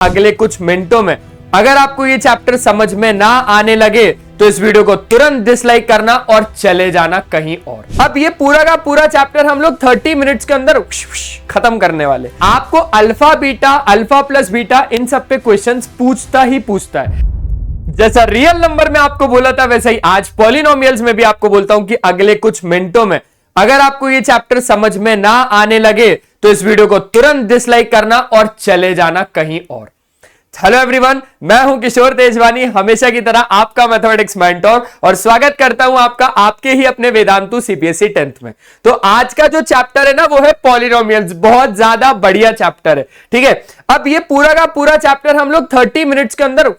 अगले कुछ मिनटों में। अगर आपको ये चैप्टर समझ में ना आने लगे तो इस वीडियो को तुरंत डिसलाइक करना और चले जाना कहीं और। अब ये पूरा का पूरा चैप्टर हम लोग 30 मिनट्स के अंदर खत्म करने वाले। आपको alpha beta, alpha plus beta, इन सब पे क्वेश्चंस पूछता ही पूछता है। जैसा रियल नंबर में आपको बोला था वैसा ही आज पॉलिनोमियल्स में भी आपको बोलता हूं कि अगले कुछ मिनटों में अगर आपको ये चैप्टर समझ में ना आने लगे तो इस वीडियो को तुरंत डिसलाइक करना और चले जाना कहीं और। हेलो एवरीवन, मैं हूं किशोर तेजवानी, हमेशा की तरह आपका मैथमेटिक्स मेंटर, और स्वागत करता हूं आपका आपके ही अपने वेदांतु सीबीएसई 10th में। तो आज का जो चैप्टर है ना वो है पॉलिनोमियल्स। बहुत ज्यादा बढ़िया चैप्टर है, ठीक है। अब ये पूरा का पूरा चैप्टर हम लोग 30 मिनट्स के अंदर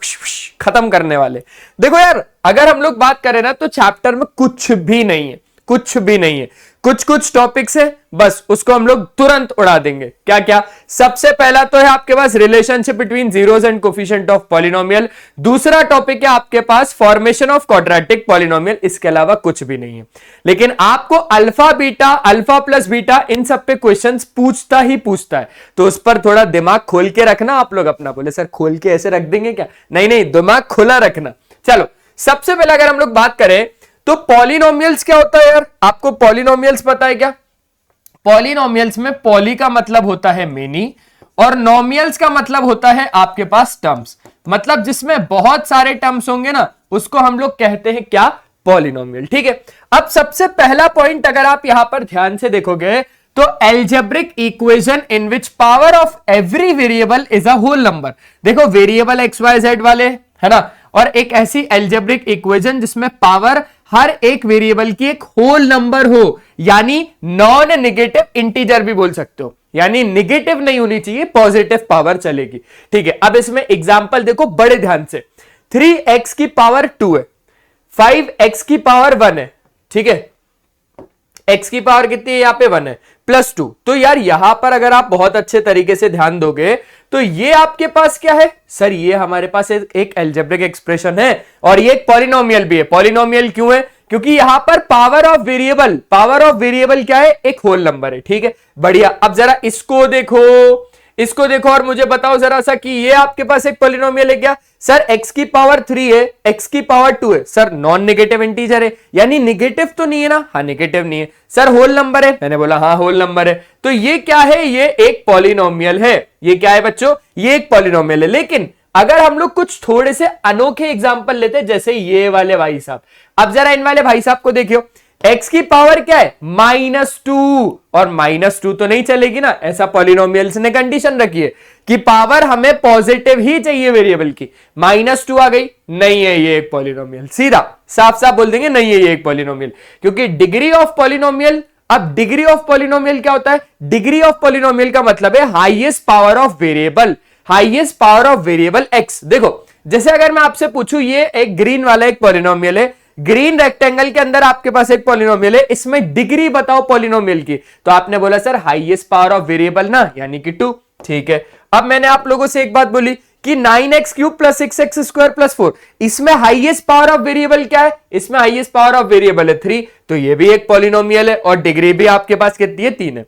खत्म करने वाले। देखो यार, अगर हम लोग बात करें ना तो चैप्टर में कुछ भी नहीं है, कुछ भी नहीं है। कुछ टॉपिक्स है, बस उसको हम लोग तुरंत उड़ा देंगे। क्या क्या? सबसे पहला तो है आपके पास relationship between zeros and coefficient of polynomial. दूसरा टॉपिक है आपके पास फॉर्मेशन ऑफ क्वाड्रेटिक पॉलिनोमियल। इसके अलावा कुछ भी नहीं है। लेकिन आपको alpha beta, alpha plus beta, इन सब पे क्वेश्चंस पूछता ही पूछता है, तो उस पर थोड़ा दिमाग खोल के रखना आप लोग अपना। बोले सर खोल के ऐसे रख देंगे क्या? नहीं, दिमाग खुला रखना। चलो, सबसे पहले अगर हम लोग बात करें तो पॉलिनोमियल्स क्या होता है यार? आपको पॉलिनोमियल्स पता है क्या? पॉलिनोमियल्स में पॉली का मतलब होता है मेनी और नोमियल्स का मतलब होता है आपके पास टर्म्स। मतलब जिसमें बहुत सारे टर्म्स होंगे ना उसको हम लोग कहते हैं क्या? पॉलिनोमियल, ठीक है। अब सबसे पहला पॉइंट अगर आप यहां पर ध्यान से देखोगे तो algebraic equation in which power of every variable is a whole number. देखो वेरिएबल एक्स वाई जेड वाले है ना, और एक ऐसी एल्जेब्रिक इक्वेशन जिसमें पावर हर एक वेरिएबल की एक होल नंबर हो, यानी नॉन नेगेटिव इंटीजर भी बोल सकते हो, यानी नेगेटिव नहीं होनी चाहिए, पॉजिटिव पावर चलेगी, ठीक है। अब इसमें एग्जांपल देखो बड़े ध्यान से। 3x की पावर 2 है, 5x की पावर 1 है, ठीक है। x की पावर कितनी है? यहां पे 1 है, प्लस 2। तो यार यहां पर अगर आप बहुत अच्छे तरीके से ध्यान दोगे तो ये आपके पास क्या है? सर ये हमारे पास एक अलजेब्रिक एक्सप्रेशन है और ये एक पॉलिनोमियल भी है। पॉलिनोमियल क्यों है? क्योंकि यहां पर पावर ऑफ वेरिएबल क्या है? एक होल नंबर है, ठीक है। बढ़िया। अब जरा इसको देखो और मुझे बताओ जरा सा कि ये आपके पास एक पॉलिनोमियल है क्या? सर x की पावर 3 है, x की पावर 2 है, सर नॉन नेगेटिव इंटीजर है, यानी नेगेटिव तो नहीं है ना? हाँ नेगेटिव नहीं है। सर होल नंबर है, मैंने बोला हाँ होल नंबर है। तो ये क्या है? ये एक पॉलिनोमियल है। ये क्या है बच्चों? ये एक पॉलिनोमियल है। लेकिन अगर हम लोग कुछ थोड़े से अनोखे एग्जाम्पल लेते, जैसे ये वाले भाई साहब। अब जरा इन वाले भाई साहब को देखियो, x की पावर क्या है? -2, और -2 तो नहीं चलेगी ना, ऐसा पॉलिनोमियल्स ने कंडीशन रखी है कि पावर हमें पॉजिटिव ही चाहिए वेरिएबल की। -2 आ गई, नहीं है ये एक पॉलिनोमियल। सीधा साफ साफ बोल देंगे नहीं है ये एक पॉलिनोमियल, क्योंकि डिग्री ऑफ पॉलिनोमियल। अब डिग्री ऑफ पॉलिनोमियल क्या होता है? डिग्री ऑफ पॉलिनोमियल का मतलब है highest power of variable, highest power of variable x। देखो जैसे अगर मैं आपसे पूछूं, ये एक ग्रीन वाला एक पॉलिनोमियल है, ग्रीन रेक्टेंगल के अंदर आपके पास एक पॉलिनोमियल है, इसमें डिग्री बताओ पॉलिनोमियल की। तो आपने बोला sir highest power of variable ना, यानी कि 2, ठीक है। अब मैंने आप लोगों से एक बात बोली कि 9x³ + 6x² + 4, इसमें हाईएस्ट पावर ऑफ वेरिएबल क्या है? इसमें हाईएस्ट पावर ऑफ वेरिएबल है 3, तो ये भी एक पॉलिनोमियल है और डिग्री भी आपके पास कितनी है? 3 है।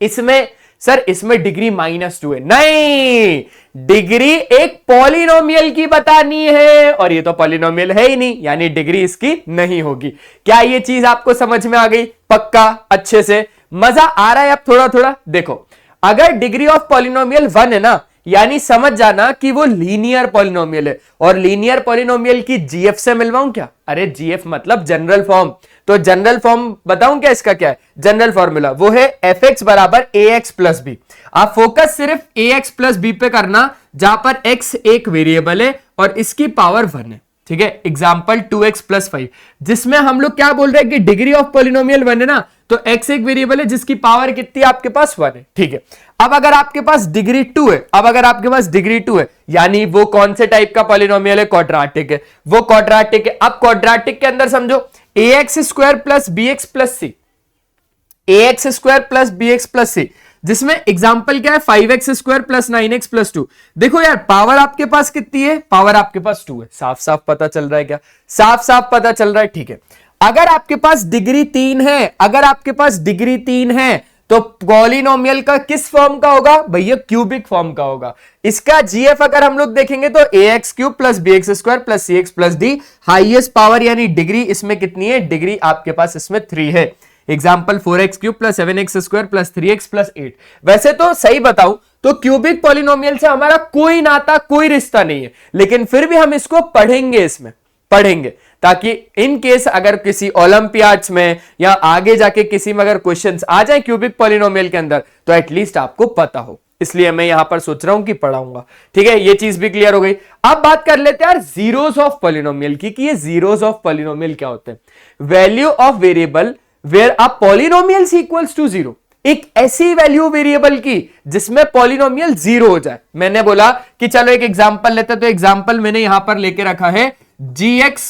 इसमें सर इसमें डिग्री -2 है, नहीं, डिग्री एक पॉलिनोमियल की बतानी है और ये तो पॉलिनोमियल है ही नहीं, यानी डिग्री इसकी नहीं होगी। क्या ये चीज आपको समझ में आ गई? पक्का? अच्छे से मजा आ रहा है? अब थोड़ा थोड़ा देखो, अगर डिग्री ऑफ पॉलिनोमियल 1 है ना, यानी समझ जाना कि वो लीनियर पॉलिनोमियल है। और लीनियर पॉलिनोमियल की जीएफ से मिलवाऊं क्या? अरे जीएफ मतलब जनरल फॉर्म। तो जनरल फॉर्म बताऊं क्या इसका? क्या है जनरल फॉर्मूला? वो है fx बराबर ax प्लस बी। आप फोकस सिर्फ ax प्लस बी पे करना, जहां पर x एक वेरिएबल है और इसकी पावर 1 है, ठीक है। एग्जाम्पल 2x + 5, जिसमें हम लोग क्या बोल रहे हैं कि डिग्री ऑफ पॉलिनोमियल 1 है ना, तो x एक वेरिएबल है जिसकी पावर कितनी है आपके पास? 1 है, ठीक है। अब अगर आपके पास डिग्री 2 है, यानी वो कौन से टाइप का पॉलिनोमियल है? क्वाड्रेटिक है, वो क्वाड्रेटिक है। अब क्वाड्रेटिक के अंदर समझो ax² + bx + c, ax² + bx + c, जिसमें एग्जाम्पल क्या है? 5x² + 9x + 2। देखो यार पावर आपके पास कितनी है? पावर आपके पास 2 है। साफ साफ पता चल रहा है क्या? साफ साफ पता चल रहा है, ठीक है। अगर आपके पास डिग्री 3 है, तो पॉलिनोमियल का किस फॉर्म का होगा भैया? क्यूबिक फॉर्म का होगा। इसका जीएफ अगर हम लोग देखेंगे तो ax cube plus bx square plus cx plus d, highest power यानी डिग्री इसमें कितनी है? डिग्री आपके पास इसमें 3 है। Example 4x cube plus 7x square plus 3x plus 8। वैसे तो सही बताऊं तो क्यूबिक पॉलिनोमियल से हमारा कोई नाता कोई रिश्ता नहीं है, लेकिन फिर भी हम इसको पढ़ेंगे, इसमें पढ़ेंगे ताकि इन केस अगर किसी ओलंपियाड्स में या आगे जाके किसी में अगर क्वेश्चंस आ जाए क्यूबिक पॉलिनोमियल के अंदर तो एटलीस्ट आपको पता हो। इसलिए मैं यहां पर सोच रहा हूं कि पढ़ाऊंगा। ठीक है, ये चीज भी क्लियर हो गई। अब बात कर लेते हैं यार जीरोस ऑफ पॉलिनोमियल की, कि ये जीरोस ऑफ पॉलिनोमियल क्या होते हैं? Value of variable where a polynomial equals to 0, एक ऐसी वैल्यू वेरिएबल की जिसमें पॉलिनोमियल 0 हो जाए। मैंने बोला कि चलो एक एग्जांपल लेते हैं, तो एग्जांपल मैंने यहां पर लेके रखा है gx,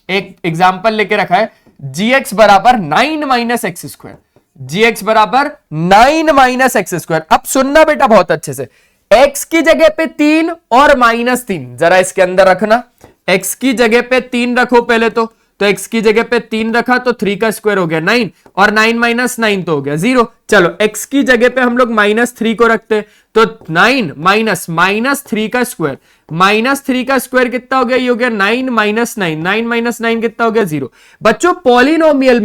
एक एग्जांपल लेके रखा है gx बराबर 9 माइनस एक्स स्क्वायर, gx बराबर 9 माइनस एक्स स्क्वायर। अब सुनना बेटा बहुत अच्छे से, x की जगह पे 3 और -3 जरा इसके अंदर रखना। x की जगह पे 3 रखो पहले तो x की जगह पे 3 रखा तो 3 का स्क्वायर हो गया 9 और 9 माइनस 9 तो हो गया 0। चलो x की जगह पे हम लोग -3 को रखते तो 9 माइनस -3 का स्क्वायर, -3 का स्क्वायर कितना हो गया? ये हो गया 9 माइनस 9, 9 माइनस 9 कितना हो गया? 0। बच्चों पॉलिनोमियल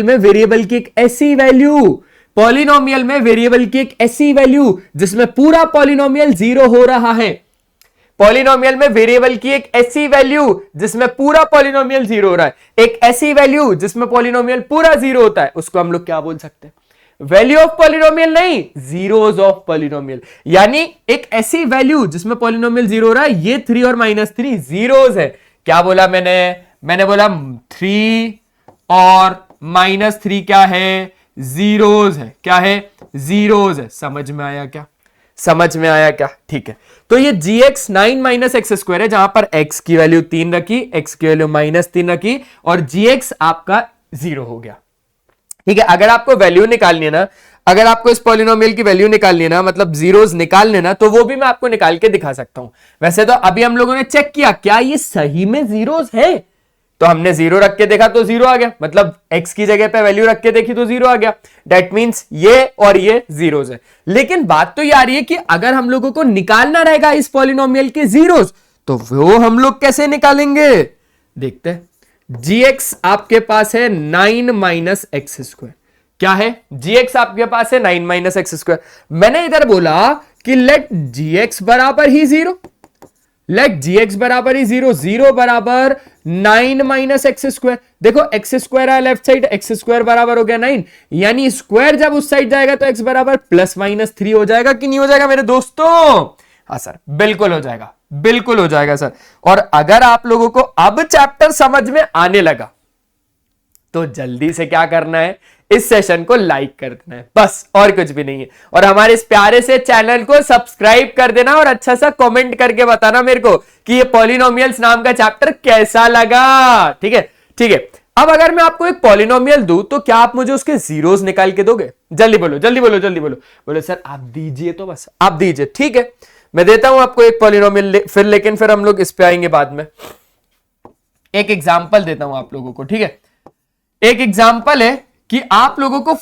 में वेरिएबल की एक ऐसी वैल्यू, पॉलिनोमियल में वेरिएबल की एक ऐसी वैल्यू जिसमें पूरा पॉलिनोमियल 0 हो रहा है। पॉलिनोमियल में वेरिएबल की एक ऐसी वैल्यू जिसमें पूरा पॉलिनोमियल 0 हो रहा है, एक ऐसी वैल्यू जिसमें पॉलिनोमियल पूरा 0 होता है, उसको हम लोग क्या बोल सकते हैं? वैल्यू ऑफ पॉलिनोमियल नहीं, जीरोस ऑफ पॉलिनोमियल। यानी एक ऐसी वैल्यू जिसमें पॉलिनोमियल 0 हो रहा है, ये 3 और -3 जीरोस है। क्या बोला मैंने बोला 3 और -3 क्या है? जीरोस है। क्या है? जीरोस है। समझ में आया क्या? समझ में आया क्या? ठीक है, तो ये gx 9 माइनस एक्स स्क्वायर है, जहां पर x की वैल्यू 3 रखी, x की वैल्यू -3 रखी और gx आपका 0 हो गया। ठीक है, अगर आपको वैल्यू निकालनी है ना, अगर आपको इस पॉलिनोमियल की वैल्यू निकालनी है ना, मतलब जीरोस निकालने ना, तो वो भी मैं आपको निकाल के दिखा सकता हूं। वैसे तो अभी हम लोगों ने चेक किया क्या ये सही में जीरोस है, तो हमने 0 रख के देखा तो 0 आ गया, मतलब x की जगह पे वैल्यू रख के देखी तो 0 आ गया। दैट मींस ये और ये जीरोस है। लेकिन बात तो ये आ रही है कि अगर हम लोगों को निकालना रहेगा इस पॉलिनोमियल के जीरोस, तो वो हम लोग कैसे निकालेंगे? देखते हैं। gx आपके पास है 9 माइनस एक्स स्क्वायर। क्या है? gx आपके पास है 9 माइनस एक्स स्क्वायर। मैंने इधर बोला कि लेट gx बराबर ही 0, लेट gx बराबर ही 0, 0 बराबर 9 माइनस एक्स स्क्वायर। देखो एक्स स्क्वायर है लेफ्ट साइड, एक्स स्क्वायर बराबर हो गया 9, यानी स्क्वायर जब उस साइड जाएगा तो x बराबर +-3 हो जाएगा कि नहीं हो जाएगा मेरे दोस्तों? हाँ सर, बिल्कुल हो जाएगा, बिल्कुल हो जाएगा सर। और अगर आप लोगों को अब चैप्टर समझ में आने लगा तो जल्दी से क्या करना है? इस सेशन को लाइक कर देना है, बस और कुछ भी नहीं है। और हमारे इस प्यारे से चैनल को सब्सक्राइब कर देना और अच्छा सा कमेंट करके बताना मेरे को कि ये पॉलिनोमियल्स नाम का चैप्टर कैसा लगा। ठीक है, ठीक है। अब अगर मैं आपको एक पॉलिनोमियल दूं तो क्या आप मुझे उसके जीरोस निकाल के दोगे? जल्दी बोलो, जल्दी बोलो, जल्दी बोलो। बोलो सर आप दीजिए, तो बस आप दीजिए। ठीक है, मैं देता हूं आपको एक पॉलिनोमियल, फिर लेकिन फिर हम लोग इस पे आएंगे बाद में। एक एग्जाम्पल देता हूं आप लोगों को। ठीक है, एक एग्जाम्पल है कि आप लोगों को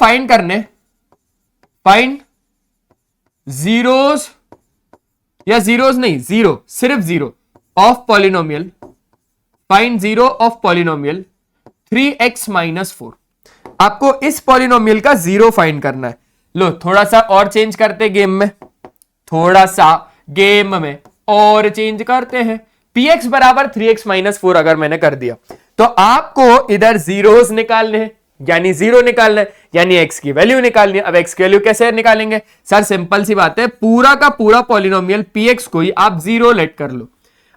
फाइंड जीरोस या जीरोस नहीं, जीरो, सिर्फ zero of polynomial, find zero of polynomial 3x - 4। आपको इस पॉलिनोमियल का जीरो फाइंड करना है। लो थोड़ा सा और चेंज करते गेम में, थोड़ा सा गेम में और चेंज करते हैं। px बराबर 3x - 4 अगर मैंने कर दिया तो आपको इधर जीरोस निकालने हैं, यानी 0 निकालना है, यानी x की वैल्यू निकालनी है। अब x की वैल्यू कैसे निकालेंगे सर? सिंपल सी बात है, पूरा का पूरा पॉलिनोमियल px को ही आप 0 लेट कर लो।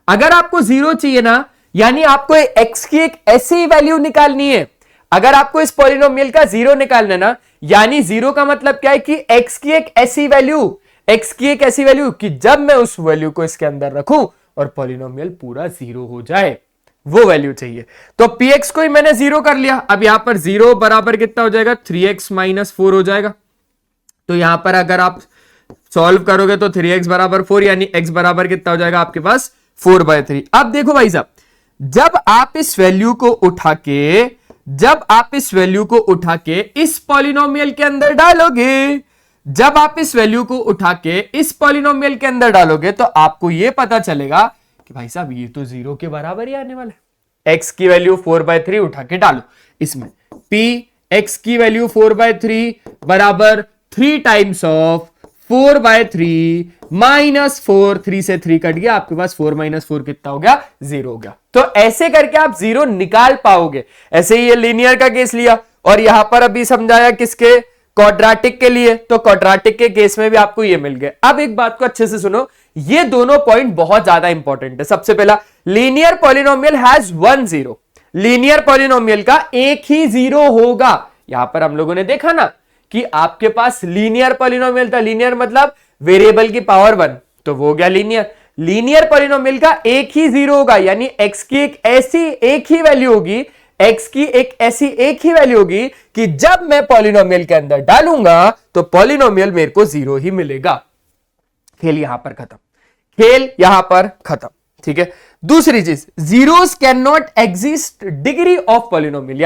अगर आपको 0 चाहिए ना, यानी आपको x की एक ऐसी वैल्यू निकालनी है। अगर आपको इस पॉलिनोमियल का 0 निकालना है ना, यानी 0 का मतलब क्या है कि x की एक ऐसी वैल्यू, x की एक ऐसी वैल्यू कि जब मैं उस वैल्यू को इसके अंदर रखूं और पॉलिनोमियल पूरा 0 हो जाए, वो वैल्यू चाहिए। तो px को ही मैंने 0 कर लिया। अब यहां पर 0 बराबर कितना हो जाएगा? 3x - 4 हो जाएगा। तो यहां पर अगर आप सॉल्व करोगे तो 3x बराबर 4, यानी x बराबर कितना हो जाएगा आपके पास? 4/3। अब देखो भाई साहब, जब आप इस वैल्यू को उठा के जब आप इस वैल्यू को उठा के इस पॉलिनोमियल के अंदर डालोगे, जब आप इस वैल्यू को उठा के इस पॉलिनोमियल के अंदर डालोगे तो आपको यह पता चलेगा कि भाई साहब ये तो 0 के बराबर ही आने वाला है। x की वैल्यू 4/3 उठा के डालो इसमें, p x की वैल्यू 4/3 बराबर 3 टाइम्स ऑफ 4/3 -4, 3 से 3 कट गया, आपके पास 4 - 4 कितना हो गया? 0 हो गया। तो ऐसे करके आप 0 निकाल पाओगे। ऐसे ही ये लीनियर का केस लिया और यहां पर अभी समझाया किसके? क्वाड्रेटिक के लिए। तो क्वाड्रेटिक के केस में भी आपको ये मिल गए। अब एक बात को अच्छे से सुनो, ये दोनों पॉइंट बहुत ज्यादा इंपॉर्टेंट है। सबसे पहला, linear polynomial has 1 0। Linear polynomial का एक ही 0 होगा। यहां पर हम लोगों ने देखा ना कि आपके पास लीनियर पॉलिनोमियल था। लीनियर मतलब वेरिएबल की पावर 1, तो वो हो गया लीनियर। लीनियर पॉलिनोमियल का एक ही 0 होगा, यानी x की एक ऐसी एक ही वैल्यू होगी, x की एक ऐसी एक ही वैल्यू होगी कि जब मैं पॉलिनोमियल के अंदर डालूंगा तो पॉलिनोमियल मेरे को 0 ही मिलेगा। खेल यहां पर खत्म, खेल यहां पर खत्म। ठीक है। दूसरी चीज, zeros can not exist degree of polynomial,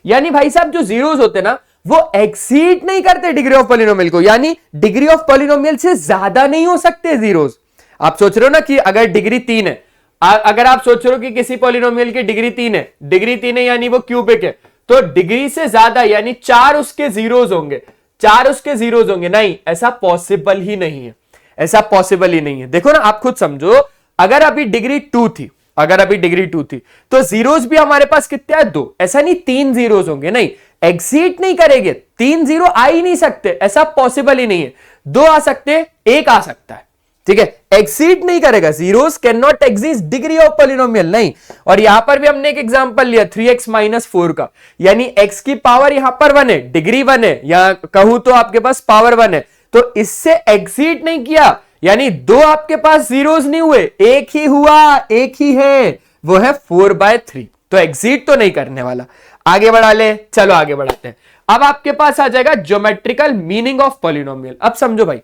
यानी भाई साहब जो जीरोस होते ना वो एक्सीड नहीं करते डिग्री ऑफ पॉलिनोमियल को, यानी डिग्री ऑफ पॉलिनोमियल से ज्यादा नहीं हो सकते जीरोस। आप सोच रहे हो ना कि अगर डिग्री 3 है, अगर आप सोच रहे हो कि किसी पॉलिनोमियल की डिग्री 3 है, डिग्री 3 है यानी वो क्यूबिक है, तो डिग्री से ज्यादा यानी 4 उसके जीरोस होंगे, 4 उसके जीरोस होंगे। नहीं, ऐसा पॉसिबल ही नहीं है, ऐसा पॉसिबल ही नहीं है। देखो ना, आप खुद समझो, अगर अभी डिग्री 2 थी, अगर अभी डिग्री 2 थी तो जीरोस भी हमारे पास कितने हैं? 2। ऐसा नहीं 3 जीरोस होंगे, नहीं, एग्जिट नहीं करेंगे, 3 जीरो आ ही नहीं सकते, ऐसा पॉसिबल ही नहीं है। 2 आ सकते, 1 आ सकता है। ठीक है, एग्जिट नहीं करेगा, zeros can not exist degree of polynomial, नहीं। और यहां पर भी हमने एक एग्जांपल लिया 3x - 4 का, यानी x की पावर यहां पर 1 है, डिग्री 1 है, या कहूं तो आपके पास पावर 1 है, तो इससे एग्जिट नहीं किया, यानी 2 आपके पास जीरोस नहीं हुए, एक ही हुआ, एक ही है, वो है 4/3। तो एग्जिट तो नहीं करने वाला। आगे बढ़ा ले, चलो आगे बढ़ाते हैं। अब आपके पास आ जाएगा ज्योमेट्रिकल मीनिंग ऑफ पॉलिनोमियल। अब समझो भाई,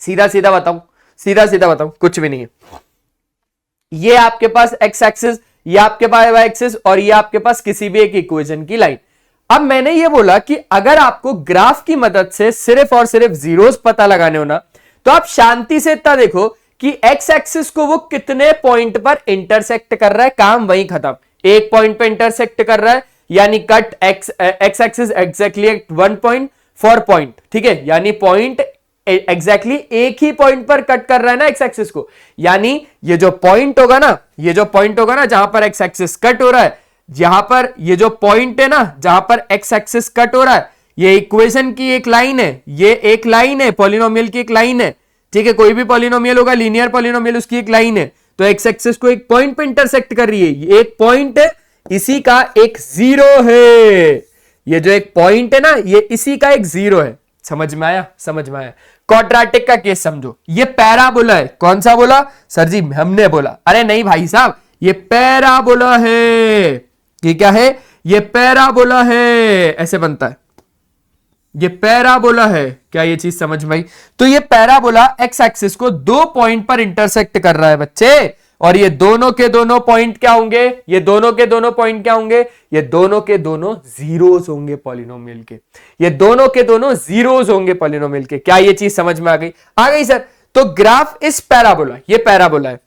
सीधा सीधा बताऊं, सीधा सीधा बताऊं, कुछ भी नहीं है। ये आपके पास एक्स एक्सिस, ये आपके पास वाई एक्सिस, और ये आपके पास किसी भी एक इक्वेशन की लाइन। अब मैंने ये बोला कि अगर आपको ग्राफ की मदद से सिर्फ और सिर्फ जीरोस पता लगाने हो ना, तो आप शांति से इतना देखो कि एक्स एक्सिस को वो कितने पॉइंट पर इंटरसेक्ट कर रहा है, काम वहीं खत्म। एक पॉइंट पर इंटरसेक्ट कर रहा है, यानी cut x axis exactly at 1 point for point. ठीक है, यानी पॉइंट एग्जैक्टली एक ही पॉइंट पर कट कर रहा है ना एक्स एक्सिस को, यानी ये जो पॉइंट होगा ना, ये जो पॉइंट होगा ना जहां पर एक्स एक्सिस कट हो रहा है, यहां पर ये जो पॉइंट है ना जहां पर एक्स एक्सिस कट हो रहा है, ये इक्वेशन की एक लाइन है, ये एक लाइन है, पॉलिनोमियल की एक लाइन है। ठीक है, कोई भी पॉलिनोमियल होगा, लीनियर पॉलिनोमियल, उसकी एक लाइन है, तो एक्स एक्सिस को एक पॉइंट पे इंटरसेक्ट कर रही है, ये एक पॉइंट है, इसी का एक जीरो है। ये जो एक पॉइंट है ना, ये इसी का एक जीरो है। समझ में आया? समझ में आया। क्वाड्रेटिक का केस समझो, ये पैराबोला है। कौन सा बोला सर जी? हमने बोला। अरे नहीं भाई साहब, ये पैराबोला है। ये क्या है? ये पैराबोला है, ऐसे बनता है, ये पैराबोला है। क्या ये चीज समझ में आई? तो ये पैराबोला एक्स एक्सिस को 2 पॉइंट पर इंटरसेक्ट कर रहा है बच्चे, और ये दोनों के दोनों पॉइंट क्या होंगे? ये दोनों के दोनों पॉइंट क्या होंगे? ये दोनों के दोनों जीरोस होंगे पॉलिनोमियल के, ये दोनों के दोनों जीरोस होंगे पॉलिनोमियल के। क्या ये चीज समझ में आ गई? आ गई सर। तो ग्राफ इस पैराबोला, ये पैराबोला है,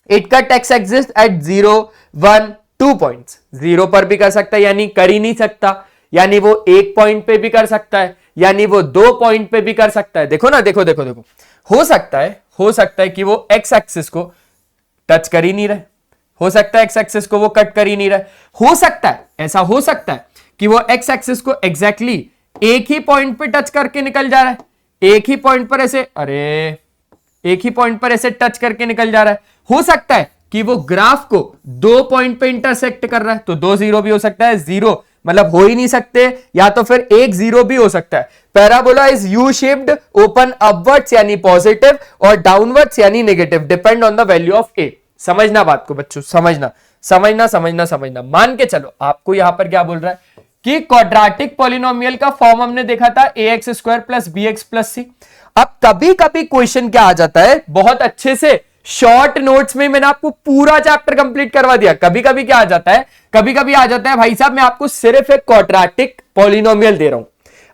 it cut x axis at 0 1 2 points. 0 पर भी कर सकता है, यानी कर ही नहीं सकता, यानी वो 1 पॉइंट पे भी कर सकता है, यानी वो 2 पॉइंट पे भी कर सकता है। देखो ना, देखो देखो देखो, हो सकता है कि वो एक्स एक्सिस को टच कर ही नहीं रहे, हो सकता है एक्स एक्सिस को वो कट कर ही नहीं रहे, हो सकता है, ऐसा हो सकता है कि वो एक्स एक्सिस को एग्जैक्टली एक ही पॉइंट पे टच करके निकल जा रहा है, एक ही पॉइंट पर ऐसे, अरे एक ही पॉइंट पर ऐसे टच करके निकल जा रहा है। हो सकता है कि वो ग्राफ को 2 पॉइंट पे इंटरसेक्ट कर रहा है, तो 2 जीरो भी हो सकता है, जीरो मतलब हो ही नहीं सकते, या तो फिर 1 जीरो भी हो सकता है। Parabola is U shaped, open upwards यानी पॉजिटिव और डाउनवर्ड्स यानी negative, depend on the value of a. समझना बात को बच्चों, समझना समझना समझना समझना। मान के चलो आपको यहां पर क्या बोल रहा है कि क्वाड्रेटिक पॉलिनोमियल का फॉर्म हमने देखा था ax² + bx + c। अब कभी कभी क्वेश्चन क्या आ जाता है, बहुत अच्छे से शॉर्ट नोट्स में मैंने आपको पूरा चैप्टर कंप्लीट करवा दिया। कभी कभी क्या आ जाता है, कभी कभी आ जाता है भाई साहब मैं आपको सिर्फ एक क्वाड्रेटिक पॉलिनोमियल दे रहा हूं,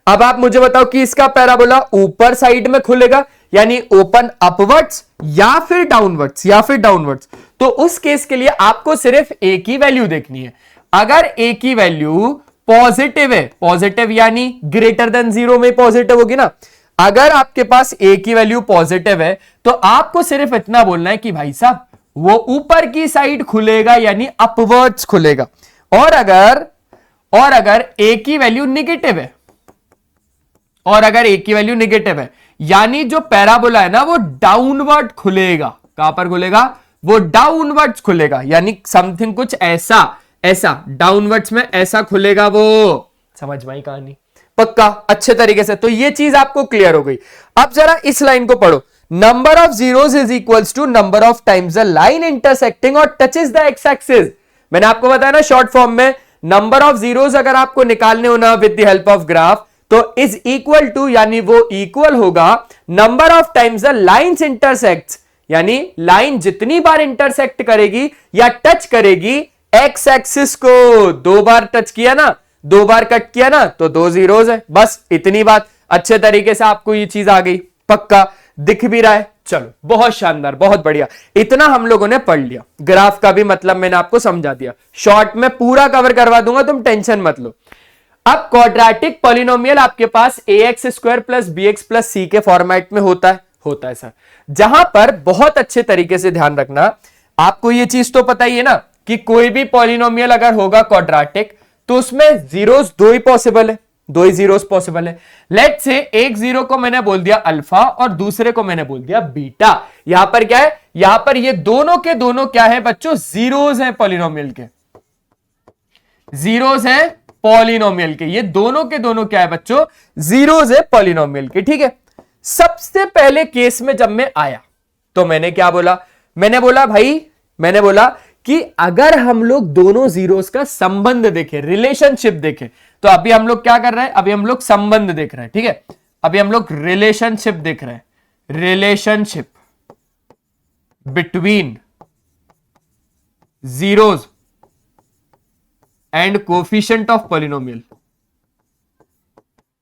अब आप मुझे बताओ कि इसका पैराबोला ऊपर साइड में खुलेगा यानी ओपन अपवर्ड्स या फिर डाउनवर्ड्स, तो उस केस के लिए आपको सिर्फ ए की वैल्यू देखनी है। अगर ए की वैल्यू पॉजिटिव है, पॉजिटिव यानी ग्रेटर देन 0 में पॉजिटिव होगी ना, अगर आपके पास ए की वैल्यू पॉजिटिव है तो आपको सिर्फ इतना बोलना है कि भाई साहब वो ऊपर की साइड खुलेगा यानी अपवर्ड्स खुलेगा। और अगर ए की वैल्यू नेगेटिव है, यानी जो पैराबोला है ना वो डाउनवर्ड खुलेगा। कहां पर खुलेगा? वो डाउनवर्ड्स खुलेगा, यानी समथिंग कुछ ऐसा डाउनवर्ड्स में ऐसा खुलेगा। वो समझ में आई कहानी? पक्का अच्छे तरीके से। तो ये चीज आपको क्लियर हो गई। अब जरा इस लाइन को पढ़ो, number of zeros is equals to number of times the line intersecting और टचेस द एक्स एक्सिस। मैंने आपको बताया ना शॉर्ट फॉर्म में, नंबर ऑफ जीरोस अगर आपको निकालने होना with the help of graph तो इज इक्वल टू यानी वो इक्वल होगा number of times the lines intersects, यानी लाइन जितनी बार इंटरसेक्ट करेगी या टच करेगी एक्स एक्सिस को, 2 बार टच किया ना, 2 बार कट किया ना तो 2 जीरोस है। बस इतनी बात। अच्छे तरीके से आपको ये चीज आ गई, पक्का दिख भी रहा है। चलो बहुत शानदार, बहुत बढ़िया, इतना हम लोगों ने पढ़ लिया। ग्राफ का भी मतलब मैंने आपको समझा दिया, शॉर्ट में पूरा कवर करवा दूंगा, तुम टेंशन मत लो। अब क्वाड्रेटिक पॉलिनोमियल आपके पास ax square plus bx plus c के फॉर्मेट में होता है सर, जहां पर बहुत अच्छे तरीके से ध्यान रखना, आपको ये चीज तो पता ही है ना कि कोई भी पॉलिनोमियल अगर होगा क्वाड्रेटिक तो उसमें जीरोस 2 ही पॉसिबल है, 2 ही जीरोस पॉसिबल है। लेट्स से एक जीरो को मैंने बोल दिया अल्फा और दूसरे को मैंने बोल दिया बीटा। यहां पर क्या है? यहां पर ये दोनों के दोनों क्या है बच्चों? जीरोस हैं पॉलिनोमियल के, जीरोस हैं पॉलिनोमियल के। ये दोनों के दोनों क्या है बच्चों? जीरोस है पॉलिनोमियल के। ठीक है, सबसे पहले केस में जब मैं आया तो मैंने क्या बोला? मैंने बोला कि अगर हम लोग दोनों जीरोस का संबंध देखें, रिलेशनशिप देखें, तो अभी हम लोग क्या कर रहे हैं? अभी हम लोग संबंध देख रहे हैं। ठीक है, अभी हम लोग रिलेशनशिप देख रहे हैं, relationship between zeros and coefficient of polynomial.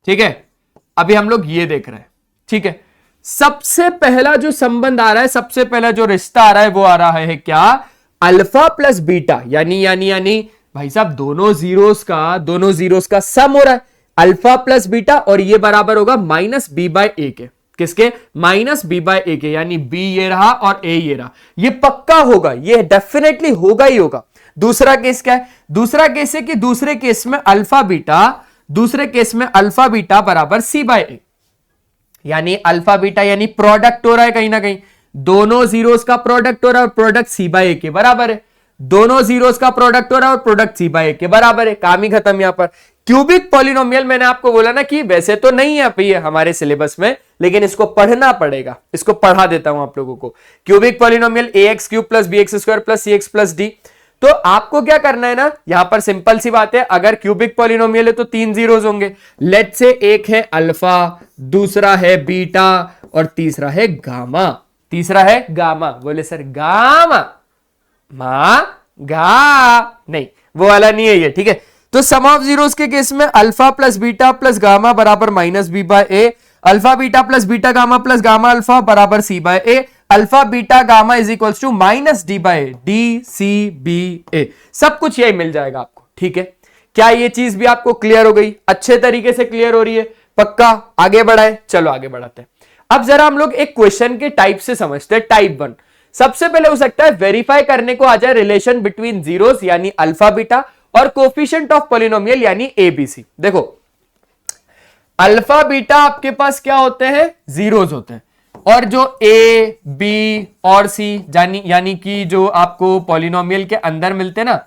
ठीक है, अभी हम लोग ये देख रहे हैं। ठीक है, सबसे पहला जो संबंध आ रहा है, सबसे पहला जो रिश्ता आ रहा है वो आ रहा है क्या? अल्फा प्लस बीटा, यानी भाई साहब दोनों जीरोस का सम हो रहा है, अल्फा प्लस बीटा, और ये बराबर होगा माइनस बी बाय ए के। किसके? माइनस बी बाय ए के, यानी बी ये रहा और ए ये रहा। ये पक्का होगा, ये डेफिनेटली होगा ही होगा। दूसरा केस क्या है? दूसरा केस है कि दूसरे केस में अल्फा बीटा बराबर सी बाय ए, यानी अल्फा बीटा यानी प्रोडक्ट हो रहा है कहीं ना कहीं, दोनों जीरोस का प्रोडक्ट हो रहा है और प्रोडक्ट सी बाय ए के बराबर है। दोनों जीरोस का प्रोडक्ट हो रहा है और प्रोडक्ट सी बाय ए के बराबर है। काम ही खत्म। यहां पर क्यूबिक पॉलिनोमियल मैंने आपको बोला ना कि वैसे तो नहीं है अभी हमारे सिलेबस में, लेकिन इसको पढ़ना पड़ेगा। इसको पढ़ा देता हूं आप लोगों को। Cubic polynomial ax cube plus bx square plus cx plus d। तो आपको क्या करना है ना, यहां पर सिंपल सी बात है, अगर क्यूबिक पॉलिनोमियल है तो 3 जीरोस होंगे। लेट्स से एक है अल्फा, दूसरा है बीटा और तीसरा है गामा। बोले सर गामा नहीं, वो वाला नहीं है ये। ठीक है, तो सम ऑफ जीरोस के केस में alpha plus beta plus gamma बराबर minus b by a, alpha beta plus beta gamma plus gamma alpha बराबर c by a, alpha beta gamma is equals to minus d by d c b a. सब कुछ यही मिल जाएगा आपको। ठीक है, क्या ये चीज भी आपको क्लियर हो गई? अच्छे तरीके से क्लियर हो रही है? पक्का आगे बढ़ाए? चलो आगे बढ़ाते हैं। अब जरा हम लोग एक क्वेश्चन के टाइप से समझते हैं। टाइप 1 सबसे पहले हो सकता है वेरीफाई करने को आ जाए रिलेशन बिटवीन जीरोस यानी अल्फा बीटा और कोफिशिएंट ऑफ पॉलिनोमियल यानी एबीसी। देखो अल्फा बीटा आपके पास क्या होते हैं? जीरोस होते हैं, और जो ए बी और सी यानी कि जो आपको पॉलिनोमियल के अंदर मिलते हैं ना,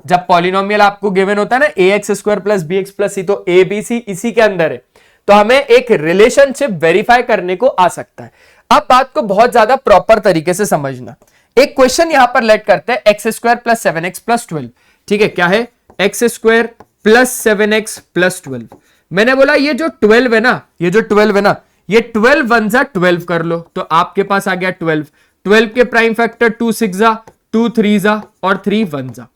जब पॉलिनोमियल आपको गिवन होता है ना ax square plus bx plus c, तो ए बी सी इसी के अंदर है, तो हमें एक रिलेशनशिप वेरीफाई करने को आ सकता है। अब बात को बहुत ज्यादा प्रॉपर तरीके से समझना। एक क्वेश्चन यहां पर लेट करते हैं, x square plus 7x plus 12। ठीक है, क्या है? X square plus 7x plus 12। मैंने बोला ये जो 12 है ना, ये 12 वन जा 12 कर लो, तो आपके पास आ गया 12। 12 के प्राइम फैक्टर 2 6 जा, 2 3 जा और 3 1 जा।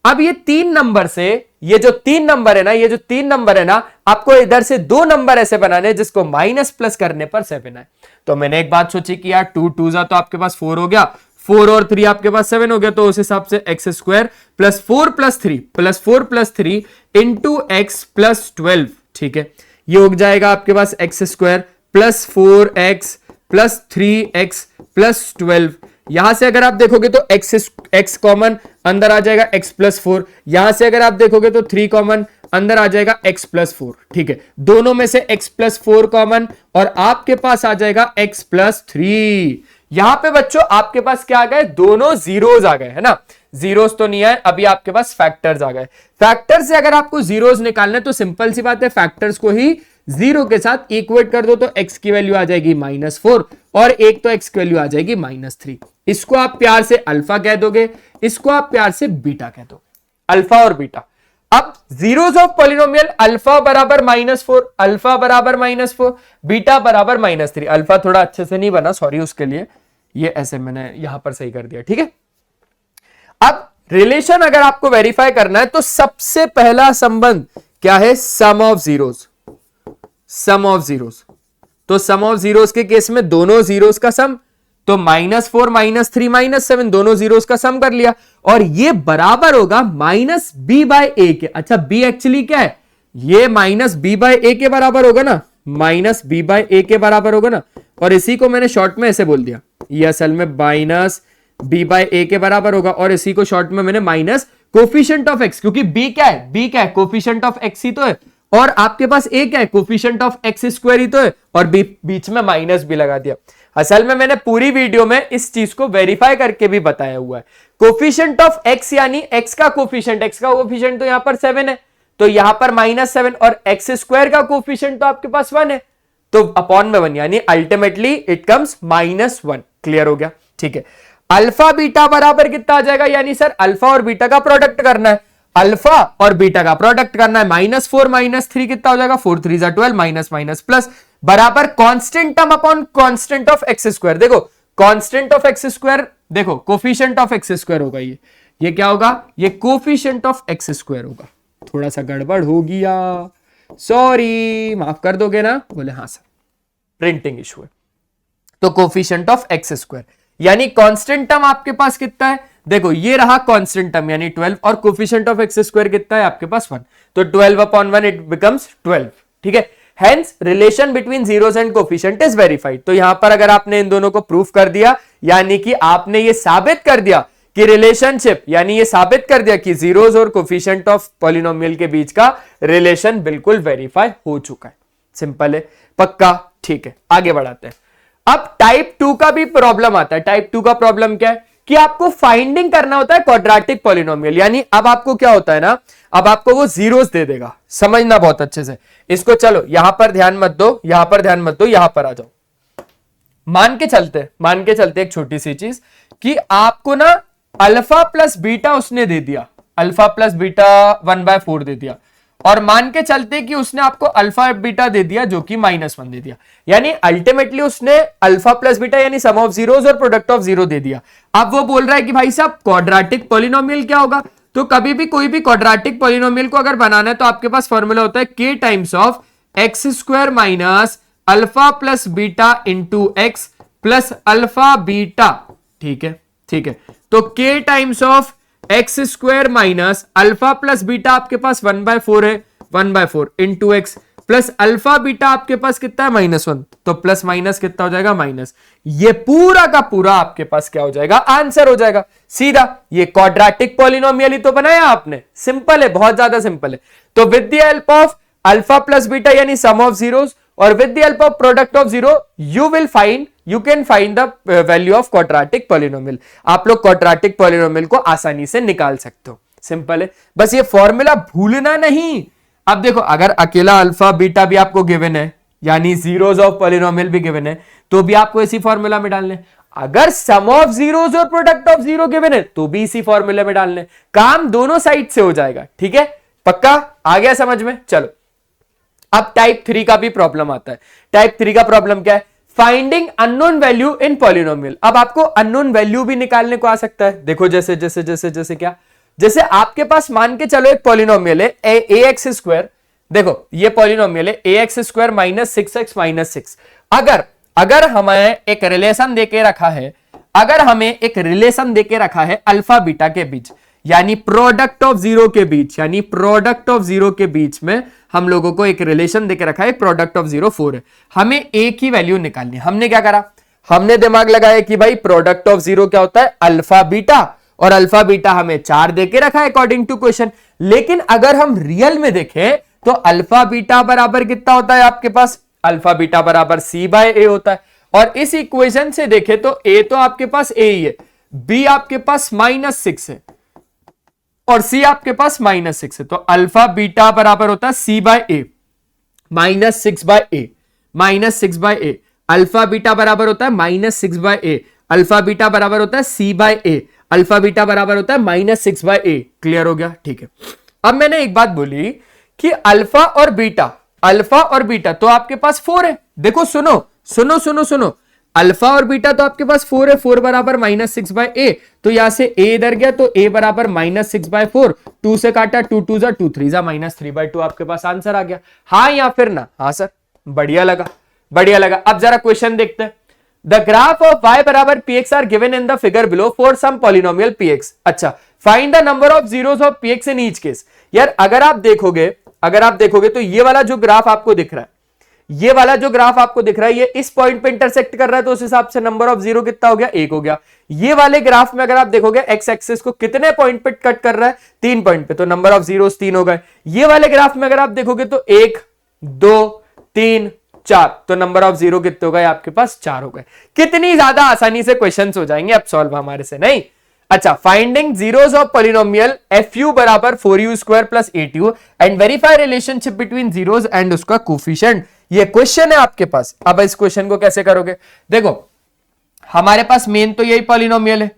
अब ये 3 नंबर से, ये जो 3 नंबर है ना, ये जो 3 नंबर है ना, आपको इधर से 2 नंबर ऐसे बनाने जिसको माइनस प्लस करने पर 7 है। तो मैंने एक बात सोची कि यार 2 2 जा तो आपके पास 4 हो गया, 4 और 3 आपके पास 7 हो गया, तो उस हिसाब से x square plus 4 plus 3 into x plus 12, ठीक है। ये हो जाएगा आपके पास x square plus 4x plus 3x plus 12। यहां से अगर आप देखोगे तो x कॉमन अंदर आ जाएगा x प्लस 4, यहां से अगर आप देखोगे तो 3 कॉमन अंदर आ जाएगा x प्लस 4, ठीक है। दोनों में से x प्लस 4 कॉमन और आपके पास आ जाएगा x प्लस 3। यहां पे बच्चों आपके पास क्या आ गए, दोनों जीरोस आ गए, है ना। जीरोस तो नहीं है, अभी आपके पास फैक्टर्स आ गए। फैक्टर से अगर आपको जीरोस निकालने तो सिंपल सी बात है, फैक्टर्स को ही जीरो के साथ इक्वेट कर दो तो x की वैल्यू आ जाएगी -4 और एक तो x की वैल्यू आ जाएगी -3। इसको आप प्यार से अल्फा कह दोगे, इसको आप प्यार से बीटा कह दोगे, अल्फा और बीटा। अब जीरोस ऑफ पॉलिनोमियल अल्फा बराबर -4, अल्फा बराबर -4, बीटा बराबर -3। अल्फा थोड़ा अच्छे से नहीं बना, सॉरी उसके लिए, ये ऐसे मैंने यहां पर सही कर दिया, ठीक है। अब रिलेशन अगर आपको वेरीफाई करना है तो सबसे पहला संबंध क्या है, sum of zeros. Sum of zeros, तो सम ऑफ जीरोस के केस में दोनों जीरोस का सम, तो -4 -3 -7 दोनों जीरोस का सम कर लिया और ये बराबर होगा -b/a के। अच्छा b एक्चुअली क्या है, ये -b/a के बराबर होगा ना, -b/a के बराबर होगा ना, और इसी को मैंने शॉर्ट में ऐसे बोल दिया, ये असल में -b/a के बराबर होगा और इसी को शॉर्ट में मैंने माइनस कोफिशिएंट ऑफ x, क्योंकि b क्या है, कोफिशिएंट ऑफ x ही तो है और आपके पास a क्या है, कोफिशिएंट ऑफ x स्क्वायर ही तो है, और बीच में माइनस भी लगा दिया। असल में मैंने पूरी वीडियो में इस चीज को वेरीफाई करके भी बताया हुआ है। कोफिशिएंट ऑफ x यानी x का कोफिशिएंट तो यहां पर 7 है, तो यहां पर -7 और x स्क्वायर का कोफिशिएंट तो आपके पास 1 है, तो अपॉन में 1 यानी अल्टीमेटली इट कम्स -1। क्लियर हो गया, ठीक है। अल्फा बीटा बराबर कितना आ जाएगा, यानी सर अल्फा और बीटा का प्रोडक्ट करना है, अल्फा और बीटा का प्रोडक्ट करना है, -4 -3 कितना हो जाएगा, 4 3 12 माइनस प्लस बराबर constant term upon constant of x square. देखो कांस्टेंट ऑफ एक्स स्क्वायर, देखो कोफिशिएंट ऑफ एक्स स्क्वायर होगा, ये क्या होगा, ये कोफिशिएंट ऑफ एक्स स्क्वायर होगा। थोड़ा सा गड़बड़ हो गया, सॉरी, माफ कर दोगे ना, बोले हाँ सर प्रिंटिंग इशू है। तो कोफिशिएंट ऑफ एक्स स्क्वायर यानी कांस्टेंट टर्म आपके पास कितना है, देखो ये रहा कांस्टेंट टर्म यानी 12 और कोफिशिएंट ऑफ एक्स स्क्वायर कितना है आपके पास 1, तो 12/1 इट बिकम्स 12, ठीक है। Hence relation between zeros and coefficient is verified. तो यहां पर अगर आपने इन दोनों को प्रूफ कर दिया, यानी कि आपने ये साबित कर दिया कि रिलेशनशिप, यानी ये साबित कर दिया कि जीरोस और कोफिशिएंट ऑफ पॉलिनोमियल के बीच का रिलेशन बिल्कुल वेरीफाई हो चुका है। सिंपल है, पक्का, ठीक है। आगे बढ़ाते हैं। अब टाइप 2 का भी प्रॉब्लम आता है। टाइप 2 का प्रॉब्लम क्या है कि आपको फाइंडिंग करना होता है क्वाड्रेटिक पॉलिनोमियल, यानी अब आपको क्या होता है ना, अब आपको वो जीरोस दे देगा। समझना बहुत अच्छे से इसको, चलो यहां पर ध्यान मत दो, यहां पर ध्यान मत दो, यहां पर आ जाओ। मान के चलते एक छोटी सी चीज कि आपको ना अल्फा प्लस बीटा उसने दे दिया, अल्फा प्लस बीटा 1/4 दे दिया, और मान के चलते कि उसने आपको अल्फा बीटा दे दिया जो कि -1 दे दिया, यानी अल्टीमेटली उसने अल्फा प्लस बीटा यानी सम ऑफ जीरोस और प्रोडक्ट ऑफ जीरो दे दिया। अब वो बोल रहा है कि भाई साहब क्वाड्रेटिक पॉलिनोमियल क्या होगा, तो कभी भी कोई भी क्वाड्रेटिक पॉलिनोमियल को अगर बनाना है तो आपके पास फॉर्मूला होता है k times of x square minus alpha plus beta into x plus alpha beta, ठीक है, ठीक है। तो k times of x square minus alpha plus beta आपके पास 1/4 है, 1/4 into x plus alpha beta आपके पास कितना है -1, तो प्लस माइनस कितना हो जाएगा माइनस। ये पूरा का पूरा आपके पास क्या हो जाएगा, आंसर हो जाएगा सीधा। ये क्वाड्रेटिक पॉलिनोमियल ही तो बनाया आपने, सिंपल है, बहुत ज्यादा सिंपल है। तो with the help of alpha plus beta यानी सम ऑफ जीरोस और with the help of product of zero you can find the value of quadratic polynomial. आप लोग क्वाड्रेटिक पॉलिनोमियल को आसानी से निकाल सकते हो, सिंपल है, बस ये फॉर्मूला भूलना नहीं। अब देखो अगर अकेला अल्फा बीटा भी आपको गिवन है, यानी जीरोस ऑफ पॉलिनोमियल भी गिवन है, तो भी आपको इसी फॉर्मूला में डालने। अगर सम ऑफ जीरोस और प्रोडक्ट ऑफ जीरो गिवन है तो भी इसी फॉर्मूले में डालने, काम दोनों साइड से हो जाएगा, ठीक है, पक्का आ गया समझ में। चलो अब टाइप 3 का भी प्रॉब्लम आता है। टाइप 3 का प्रॉब्लम क्या है, finding unknown value in polynomial. अब आपको अननोन वैल्यू भी निकालने को आ सकता है। देखो जैसे जैसे जैसे जैसे क्या, जैसे आपके पास मान के चलो एक पॉलिनोमियल है ए एक्स स्क्वायर। देखो ये पॉलिनोमियल है a x square minus 6x minus 6। अगर हमें एक रिलेशन देके रखा है, अगर हमें एक रिलेशन देके रखा है अल्फा बीटा के बीच, यानी प्रोडक्ट ऑफ जीरो के बीच, यानी प्रोडक्ट ऑफ जीरो के बीच में हम लोगों को एक रिलेशन देके रखा है, प्रोडक्ट ऑफ 0 4 है, हमें ए की वैल्यू निकालनी है। हमने क्या करा, हमने दिमाग लगाया कि भाई प्रोडक्ट ऑफ 0 क्या होता है, अल्फा बीटा, और अल्फा बीटा हमें 4 देके रखा है अकॉर्डिंग टू क्वेश्चन। लेकिन अगर हम रियल में देखें तो अल्फा बीटा बराबर कितना होता है आपके पास, अल्फा बीटा बराबर सी बाय ए होता है। और इस इक्वेशन से देखें तो ए तो आपके पास ए ही है, बी आपके पास -6 है और सी आपके पास -6 है। तो अल्फा बीटा बराबर होता है सी by A -6 bye A, -6 bye a. Alpha beta बराबर होता है -6 बाय ए, अल्फा बीटा बराबर होता है सी बाय ए, अल्फा बीटा बराबर होता है -6 बाय ए। क्लियर हो गया, ठीक है। अब मैंने एक बात बोली कि अल्फा और बीटा तो आपके पास 4 है। देखो सुनो सुनो सुनो सुनो, अल्फा और बीटा तो आपके पास 4 है, 4 बराबर -6 बाय ए, तो यहां से ए इधर गया तो ए बराबर -6 बाय 4, 2 से काटा 2 2 जा 2 3 जा -3/2, आपके पास आंसर आ गया। हाँ या फिर ना, हाँ सर, बढ़िया लगा, बढ़िया लगा। अब जरा क्वेश्चन देखते हैं। द ग्राफ ऑफ y बराबर px are given in the figure below for some polynomial px। अच्छा, find the number of zeros of px in each case. यार अगर आप देखोगे तो ये वाला जो ग्राफ आपको दिख रहा है, ये वाला जो ग्राफ आपको दिख रहा है, ये इस पॉइंट पे इंटरसेक्ट कर रहा है, तो उस हिसाब से नंबर ऑफ जीरो कितना हो गया, 1 हो गया। ये वाले ग्राफ में अगर आप देखोगे एक्स एक्सिस को कितने पॉइंट पे कट कर रहा है, 3 पॉइंट पे, तो नंबर ऑफ जीरोस 3 हो गए। ये वाले ग्राफ में अगर आप देखोगे तो 1 2 3 4, तो नंबर ऑफ जीरो कितने हो गए आपके पास, 4 हो गए। कितनी ज्यादा आसानी से क्वेश्चंस हो जाएंगे अब सॉल्व हमारे से, नहीं। अच्छा, finding zeros of polynomial fu बराबर 4u square plus 8u and verify relationship between zeros and उसका कोफिशिएंट। ये क्वेश्चन है आपके पास। अब इस क्वेश्चन को कैसे करोगे, देखो हमारे पास मेन तो यही पॉलिनोमियल है।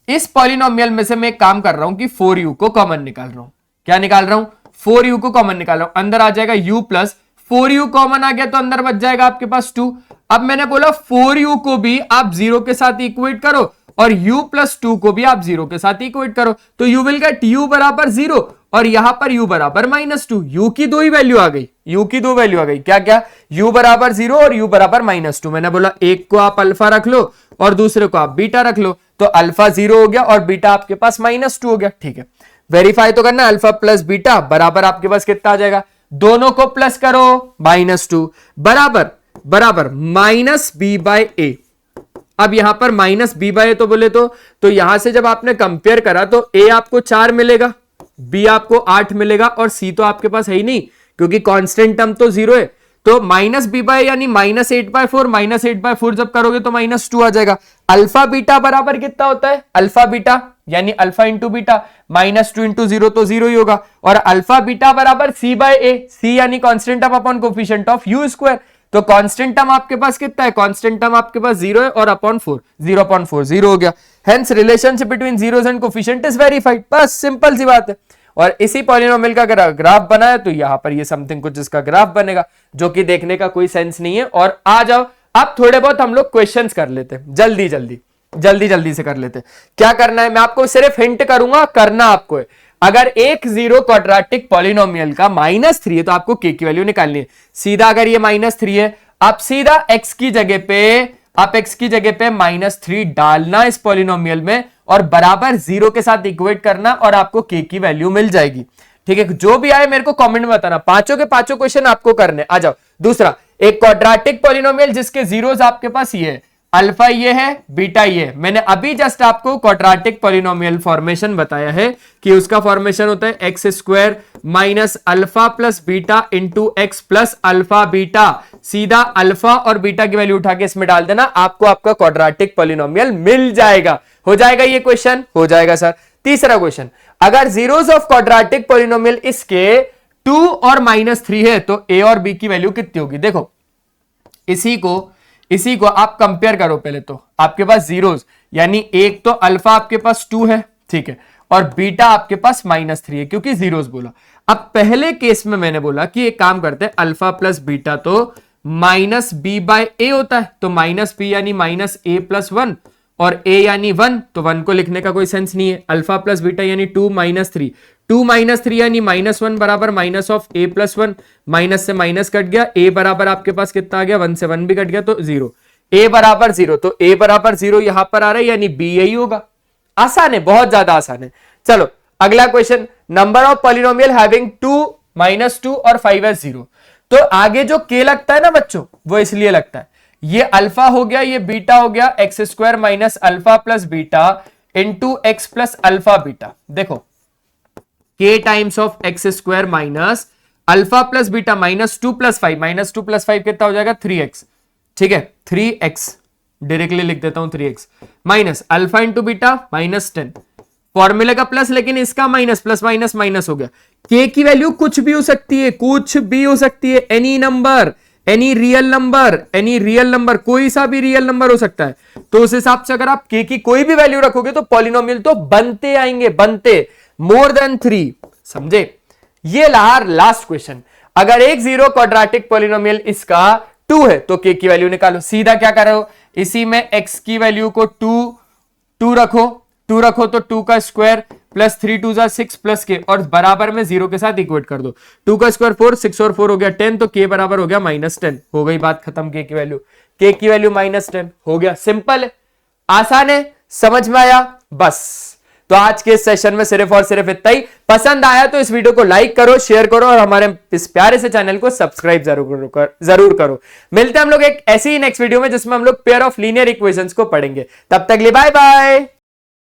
इस पॉलिनोमियल में से मैं एक काम कर रहा हूं कि 4u को कॉमन निकाल रहा हूं। क्या निकाल रहा हूं, 4u को कॉमन निकाल रहा हूं। अंदर आ जाएगा u प्लस 4u कॉमन आ गया तो अंदर बच जाएगा आपके पास 2। अब मैंने बोला 4u को भी आप 0 के साथ इक्वेट करो और u प्लस 2 को भी आप 0 के साथ इक्वेट करो, तो यू विल गेट u बराबर 0 और यहां पर u बराबर -2। u की दो ही वैल्यू आ गई, u की दो वैल्यू आ गई। क्या क्या, u बराबर 0 और u बराबर -2। मैंने बोला एक को आप अल्फा रख लो और दूसरे को आप बीटा रख लो, तो अल्फा 0 हो गया और बीटा आपके पास -2 हो गया। ठीक है, वेरीफाई तो करना, अल्फा प्लस बीटा बराबर आपके पास कितना आ जाएगा, दोनों को प्लस करो, -2 बराबर -b बाय a। अब यहां पर -b बाय तो बोले तो यहां से जब आपने कंपेयर करा तो a आपको 4 मिलेगा, b आपको 8 मिलेगा और c तो आपके पास है ही नहीं क्योंकि कांस्टेंट टर्म तो 0 है। तो -b बाय यानी -8/4, -8/4 जब करोगे तो -2 आ जाएगा। अल्फा बीटा बराबर कितना होता है, अल्फा बीटा यानी अल्फा इंटू बीटा, -2 इंटू 0 तो 0 ही होगा। और अल्फा बीटा बराबर c बाय a, c यानी constant term upon coefficient of u square. तो कांस्टेंट टर्म आपके पास कितना है, कांस्टेंट टर्म आपके पास 0 है और अपॉन 4, 0.4 0 हो गया। Hence relationship between zeros and coefficient is verified. बस सिंपल सी बात है। और इसी पॉलिनोमियल का अगर ग्राफ बनाया तो यहां पर ये समथिंग कुछ इसका ग्राफ बनेगा, जो कि देखने का कोई सेंस नहीं है। और आ जाओ अब थोड़े बहुत हम लोग क्वेश्चंस कर लेते हैं, जल्दी से कर लेते हैं। क्या करना है, मैं आपको सिर्फ हिंट करूंगा, करना आपको है। अगर एक जीरो क्वाड्रेटिक पॉलिनोमियल का -3 है तो आपको k की वैल्यू निकालनी है। सीधा अगर ये -3 है, आप सीधा x की जगह पे -3 डालना इस पॉलिनोमियल में और बराबर 0 के साथ इक्वेट करना और आपको k की वैल्यू मिल जाएगी। ठीक है, जो भी आए मेरे को कमेंट में बताना। पांचों के पांचों क्वेश्चन आपको करने। आ जाओ। दूसरा, एक क्वाड्रेटिक पॉलिनोमियल जिसके जीरोस आपके पास ये है, अल्फा ये है, बीटा ये है। मैंने अभी जस्ट आपको क्वाड्रेटिक पॉलिनोमियल फॉर्मेशन बताया है कि उसका फॉर्मेशन होता है x square minus alpha plus beta into x plus alpha beta. सीधा अल्फा और बीटा की वैल्यू उठा के इसमें डाल देना, आपको आपका क्वाड्रेटिक पॉलिनोमियल मिल जाएगा। हो जाएगा ये क्वेश्चन, हो जाएगा सर। तीसरा क्वेश्चन, अगर जीरोस ऑफ क्वाड्रेटिक पॉलिनोमियल इसके 2 और -3 है तो a और b की वैल्यू कितनी होगी। देखो इसी को आप कंपेयर करो। पहले तो आपके पास जीरोस यानी एक तो अल्फा आपके पास 2 है, ठीक है, और बीटा आपके पास -3 है क्योंकि जीरोस बोला। अब पहले केस में मैंने बोला कि एक काम करते हैं, अल्फा प्लस बीटा तो माइनस बी बाय ए होता है, तो माइनस बी यानी माइनस ए प्लस वन, और ए यानी वन, तो वन को लिखने का कोई सेंस नहीं है। अल्फा प्लस बीटा यानी 2 माइनस 3, 2 माइनस 3 यानी माइनस वन बराबर minus of A plus one, minus से माइनस कट गया, ए बराबर आपके पास कितना आ गया, 1 से 1 भी कट गया तो 0, ए बराबर 0, तो ए बराबर 0 यहां पर आ रहा है यानी बी यही होगा। आसान है, बहुत ज्यादा आसान है। चलो अगला question, number of polynomial having 2 minus 2 और 5 एज 0। तो आगे जो के लगता है ना बच्चों, वो इसलिए लगता है, ये अल्फा हो गया, ये बीटा हो गया, x square minus alpha plus beta into x plus alpha beta. देखो के times of x square minus alpha plus beta minus 2 plus 5, minus 2 plus 5 कितना हो जाएगा 3x, ठीक है 3x, डायरेक्टली लिख देता हूं 3x minus alpha into beta minus 10, फॉर्मूले का प्लस लेकिन इसका माइनस, प्लस माइनस माइनस हो गया। के की वैल्यू कुछ भी हो सकती है, कुछ भी हो सकती है, any number, any real number, any real number, कोई सा भी रियल नंबर हो सकता है। तो उस हिसाब से अगर आप के की कोई भी वैल्यू रखोगे तो पॉलिनोमियल तो बनते आएंगे, बनते, मोर देन 3, समझे। ये लास्ट क्वेश्चन, अगर एक जीरो क्वाड्रेटिक पॉलिनोमियल इसका 2 है तो के की वैल्यू निकालो। सीधा क्या करो, इसी में x की वैल्यू को 2 रखो तो 2 का स्क्वायर प्लस 3 2 जा 6 प्लस के, और बराबर में 0 के साथ इक्वेट कर दो। 2 का स्क्वायर 4, 6 और 4 हो गया 10, तो के बराबर हो गया -10। हो गई बात खत्म, के की वैल्यू -10 हो गया। सिंपल है, आसान है, समझ में आया बस। तो आज के इस सेशन में सिर्फ और सिर्फ इतना ही। पसंद आया तो इस वीडियो को लाइक करो, शेयर करो और हमारे इस प्यारे से चैनल को सब्सक्राइब जरूर करो। मिलते हैं हम लोग एक ऐसी ही नेक्स्ट वीडियो में जिसमें हम लोग पेयर ऑफ लीनियर इक्वेशंस को पढ़ेंगे। तब तक लिए बाय बाय।